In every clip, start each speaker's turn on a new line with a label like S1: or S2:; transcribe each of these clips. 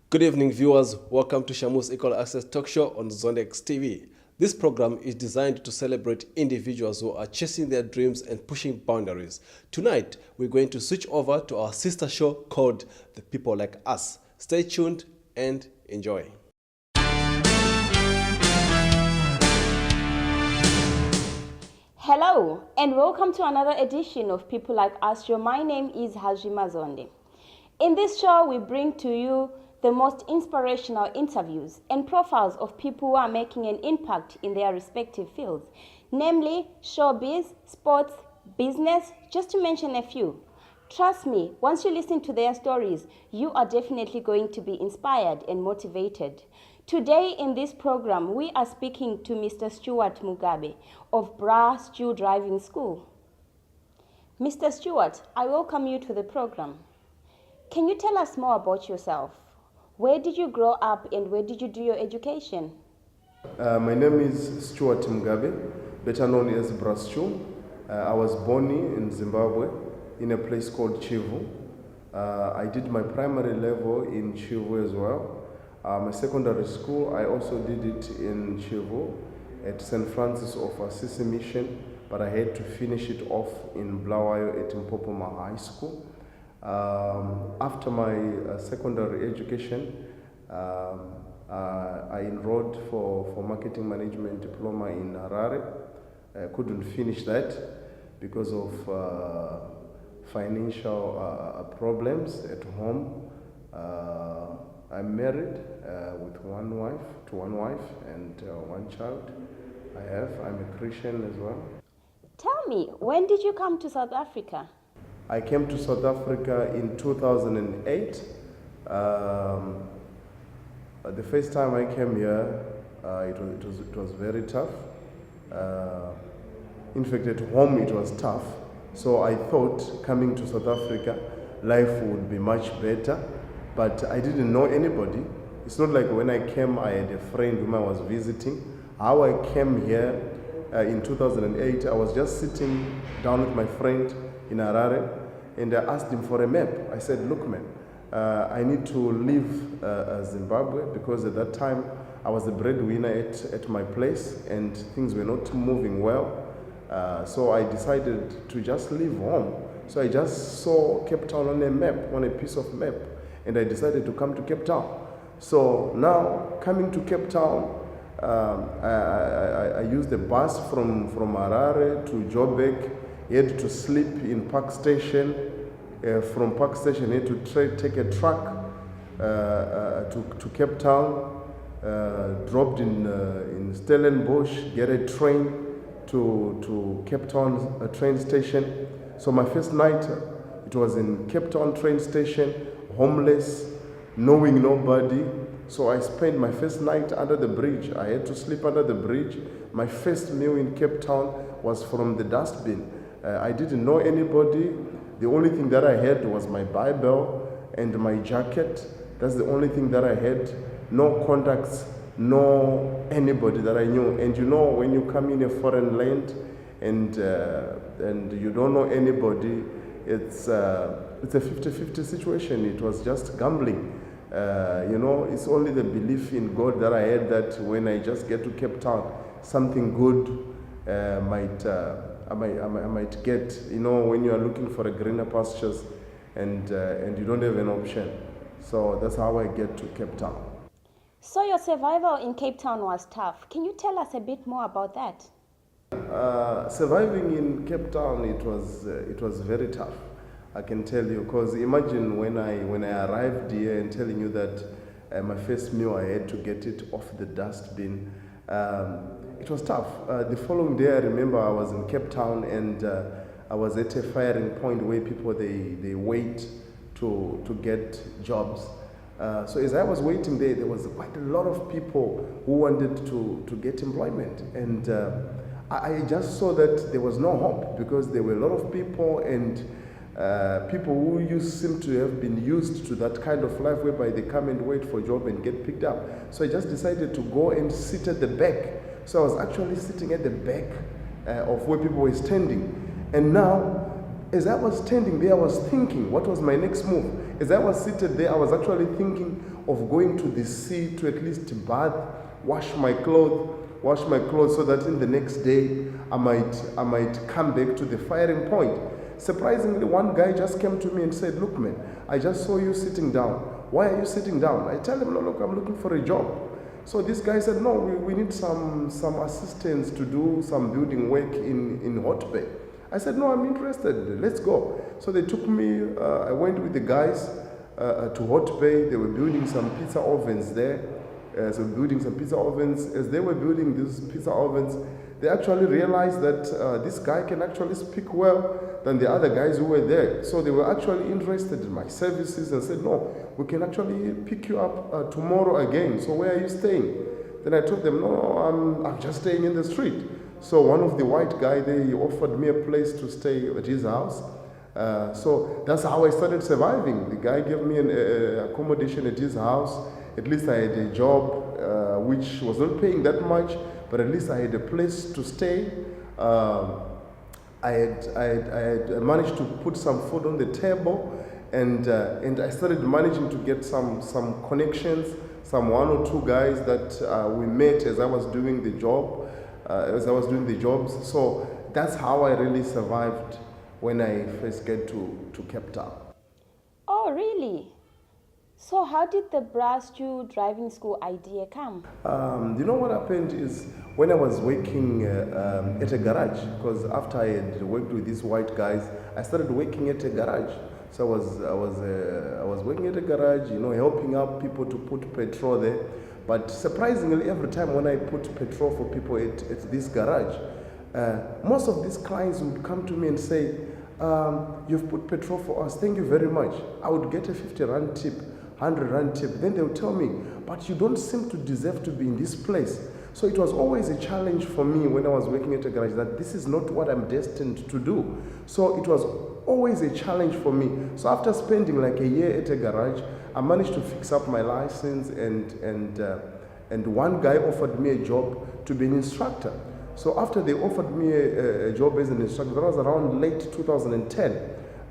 S1: Good evening, viewers. Welcome to Shamu's Equal Access Talk Show on Zondex TV. This program is designed to celebrate individuals who are chasing their dreams and pushing boundaries. Tonight, we're going to switch over to our sister show called The People Like Us. Stay tuned and enjoy.
S2: Hello and welcome to another edition of People Like Us. My name is Hazvy Mazonde. In this show, we bring to you the most inspirational interviews and profiles of people who are making an impact in their respective fields, namely showbiz, sports, business, just to mention a few. Trust me, once you listen to their stories, you are definitely going to be inspired and motivated. Today in this program, we are speaking to Mr. Stuart Mugabe of BRA STU Driving School. Mr. Stuart, I welcome you to the program. Can you tell us more about yourself? Where did you grow up and where did you do your education?
S3: My name is Stuart Mugabe, better known as BRA STU. I was born in Zimbabwe in a place called Chivu. I did my primary level in Chivu as well. My secondary school, I also did it in Chivu at St. Francis of Assisi Mission, but I had to finish it off in Bulawayo at Mpopoma High School. After my secondary education, I enrolled for marketing management diploma in Harare. I couldn't finish that because of financial problems at home. I'm married with one wife and one child. I'm a Christian as well.
S2: Tell me, when did you come to South Africa?
S3: I came to South Africa in 2008. The first time I came here, it was very tough. In fact, at home it was tough. So I thought coming to South Africa, life would be much better. But I didn't know anybody. It's not like when I came, I had a friend whom I was visiting. How I came here in 2008, I was just sitting down with my friend in Harare, and I asked him for a map. I said, look man, I need to leave Zimbabwe because at that time I was the breadwinner at my place and things were not moving well. So I decided to just leave home. So I just saw Cape Town on a map, on a piece of map, and I decided to come to Cape Town. So now coming to Cape Town, I used the bus from Harare to Joburg. I had to sleep in Park Station. From Park Station, I had to take a truck to Cape Town, dropped in Stellenbosch, get a train to Cape Town train station. So my first night, it was in Cape Town train station, homeless, knowing nobody. So I spent my first night under the bridge. I had to sleep under the bridge. My first meal in Cape Town was from the dustbin. I didn't know anybody. The only thing that I had was my Bible and my jacket. That's the only thing that I had. No contacts, no anybody that I knew. And you know, when you come in a foreign land and you don't know anybody, it's a 50-50 situation. It was just gambling. You know, it's only the belief in God that I had that when I just get to Cape Town, something good I might get. You know, when you are looking for a greener pastures and you don't have an option. So that's how I get to Cape Town.
S2: So your survival in Cape Town was tough. Can you tell us a bit more about that?
S3: Surviving in Cape Town, it was very tough. I can tell you, because imagine when I arrived here and telling you that my first meal I had to get it off the dustbin. It was tough. The following day, I remember I was in Cape Town and I was at a firing point where people they wait to get jobs. So as I was waiting there was quite a lot of people who wanted to get employment, and I just saw that there was no hope because there were a lot of people and people who seem to have been used to that kind of life whereby they come and wait for a job and get picked up. So I just decided to go and sit at the back. So I was actually sitting at the back of where people were standing. And now, as I was standing there, I was thinking, what was my next move? As I was seated there, I was actually thinking of going to the sea to at least bath, wash my clothes so that in the next day I might come back to the firing point. Surprisingly, one guy just came to me and said, "Look, man, I just saw you sitting down. Why are you sitting down?" I tell him, "No, look, I'm looking for a job." So this guy said, "No, we need some assistants to do some building work in Hot Bay." I said, "No, I'm interested. Let's go." So they took me. I went with the guys to Hot Bay. They were building some pizza ovens there. As they were building these pizza ovens, they actually realized that this guy can actually speak well than the other guys who were there. So they were actually interested in my services and said, "No, we can actually pick you up tomorrow again. So where are you staying?" Then I told them, "No, I'm just staying in the street." So one of the white guy there, he offered me a place to stay at his house. So that's how I started surviving. The guy gave me an accommodation at his house. At least I had a job which was not paying that much, but at least I had a place to stay. I had managed to put some food on the table, and I started managing to get some connections, some one or two guys that we met as I was doing the job, So that's how I really survived when I first get to Cape Town.
S2: Oh, really? So how did the BRA STU driving school idea come?
S3: You know what happened is when I was working at a garage, because after I had worked with these white guys, I started working at a garage. So I was working at a garage, helping out people to put petrol there. But surprisingly, every time when I put petrol for people at this garage, most of these clients would come to me and say, "You've put petrol for us, thank you very much." I would get a 50 rand tip, 100 rand tip. Then they would tell me, "But you don't seem to deserve to be in this place." So it was always a challenge for me when I was working at a garage that this is not what I'm destined to do. So it was always a challenge for me. So after spending like a year at a garage, I managed to fix up my license, and one guy offered me a job to be an instructor. So after they offered me a job as an instructor, that was around late 2010,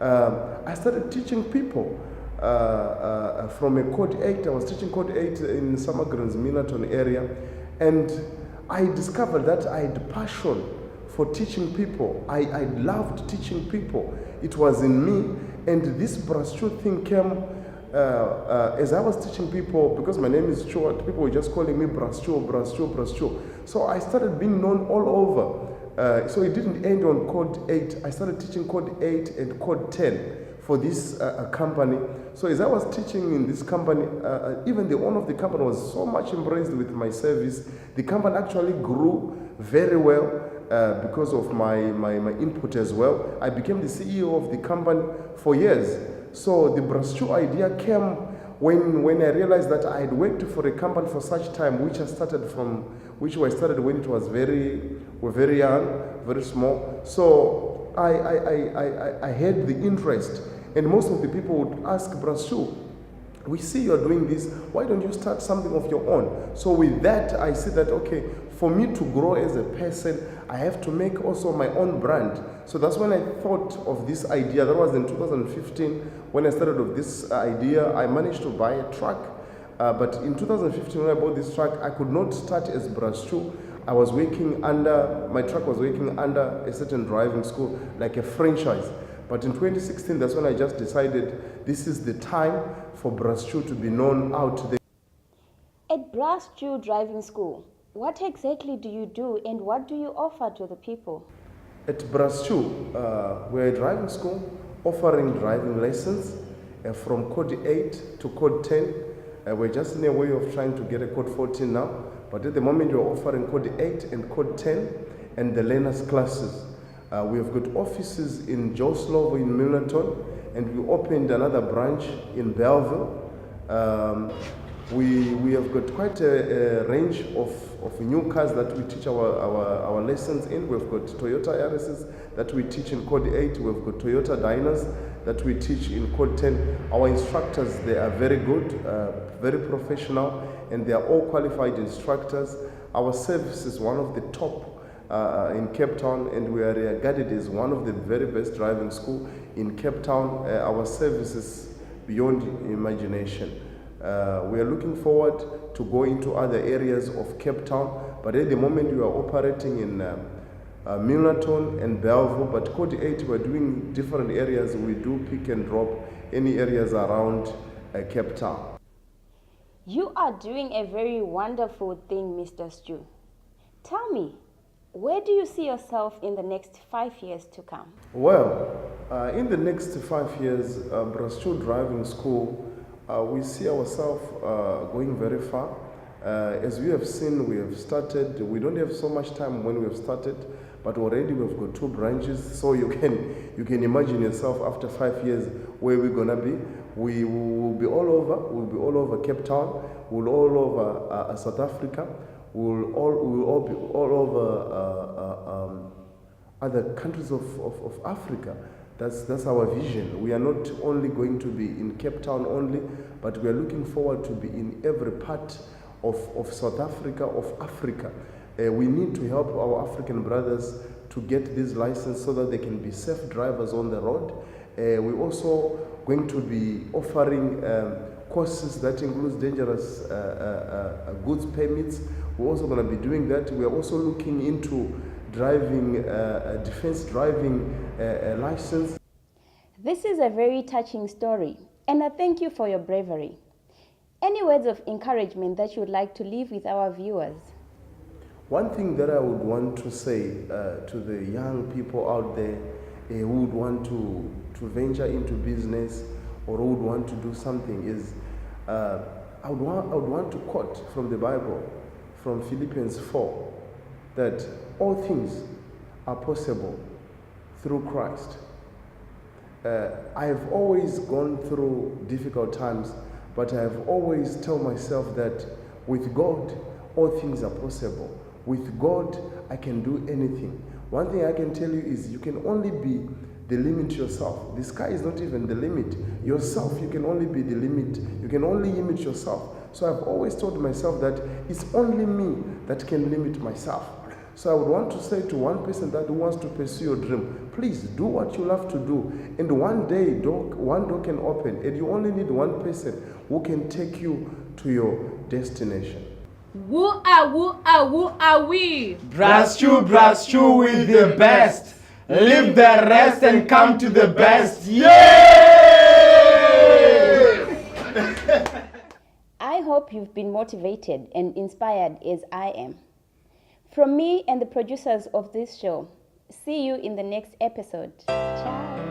S3: I started teaching people. From a Code 8, I was teaching Code 8 in Summergrins, Milnerton area, and I discovered that I had passion for teaching people. I loved teaching people. It was in me, and this BRA STU thing came as I was teaching people. Because my name is Stuart, people were just calling me BRA STU, BRA STU, BRA STU. So I started being known all over. So it didn't end on Code 8. I started teaching Code 8 and Code 10 for this company. So as I was teaching in this company, even the owner of the company was so much impressed with my service. The company actually grew very well because of my input as well. I became the CEO of the company for years. So the BRA STU idea came when I realized that I had worked for a company for such time, which I started when it was very young, very small. So I had the interest, and most of the people would ask, "BRA STU, we see you're doing this, why don't you start something of your own?" So with that, I see that, okay, for me to grow as a person, I have to make also my own brand. So that's when I thought of this idea. That was in 2015 when I started with this idea. I managed to buy a truck, but in 2015 when I bought this truck, I could not start as BRA STU. My truck was working under a certain driving school, like a franchise. But in 2016, that's when I just decided this is the time for BRA STU to be known out there.
S2: At BRA STU driving school, what exactly do you do and what do you offer to the people?
S3: At BRA STU, we're a driving school offering driving lessons from Code 8 to Code 10. We're just in a way of trying to get a Code 14 now, but at the moment we're offering Code 8 and Code 10 and the learners classes. We have got offices in Joslovo in Milnerton, and we opened another branch in Belleville. We have got quite a range of new cars that we teach our lessons in. We've got Toyota Yaris's that we teach in Code 8. We've got Toyota Diners that we teach in Code 10. Our instructors, they are very good, very professional, and they are all qualified instructors. Our service is one of the top in Cape Town, and we are regarded as one of the very best driving school in Cape Town. Our service is beyond imagination. We are looking forward to go into other areas of Cape Town, but at the moment we are operating in Milnerton and Belleville, but Code 8 we're doing different areas. We do pick and drop any areas around Cape Town.
S2: You are doing a very wonderful thing, Mr. Stu. Tell me, where do you see yourself in the next 5 years to come?
S3: Well, in the next 5 years, BRA STU Driving School, we see ourselves going very far. As we have seen, we have started, we don't have so much time when we have started, but already we've got 2 branches, so you can imagine yourself after 5 years where we're gonna be. We will be all over Cape Town, we'll all over South Africa, we'll all be all over other countries of Africa. That's our vision. We are not only going to be in Cape Town only, but we are looking forward to be in every part of South Africa, of Africa. We need to help our African brothers to get this license so that they can be safe drivers on the road. We're also going to be offering courses that includes dangerous goods permits. We're also going to be doing that. We're also looking into driving, defense driving license.
S2: This is a very touching story, and I thank you for your bravery. Any words of encouragement that you would like to leave with our viewers?
S3: One thing that I would want to say to the young people out there who would want to venture into business or who would want to do something is, I would want to quote from the Bible, from Philippians 4, that all things are possible through Christ. I have always gone through difficult times, but I have always told myself that with God, all things are possible. With God, I can do anything. One thing I can tell you is you can only be the limit yourself. The sky is not even the limit. Yourself, you can only be the limit. You can only limit yourself. So I've always told myself that it's only me that can limit myself. So I would want to say to one person that wants to pursue your dream, please do what you love to do. And one day, one door can open, and you only need one person who can take you to your destination.
S4: Woo are we?
S5: BRA STU with the best. Leave the rest and come to the best. Yay!
S2: I hope you've been motivated and inspired as I am. From me and the producers of this show, see you in the next episode. Ciao.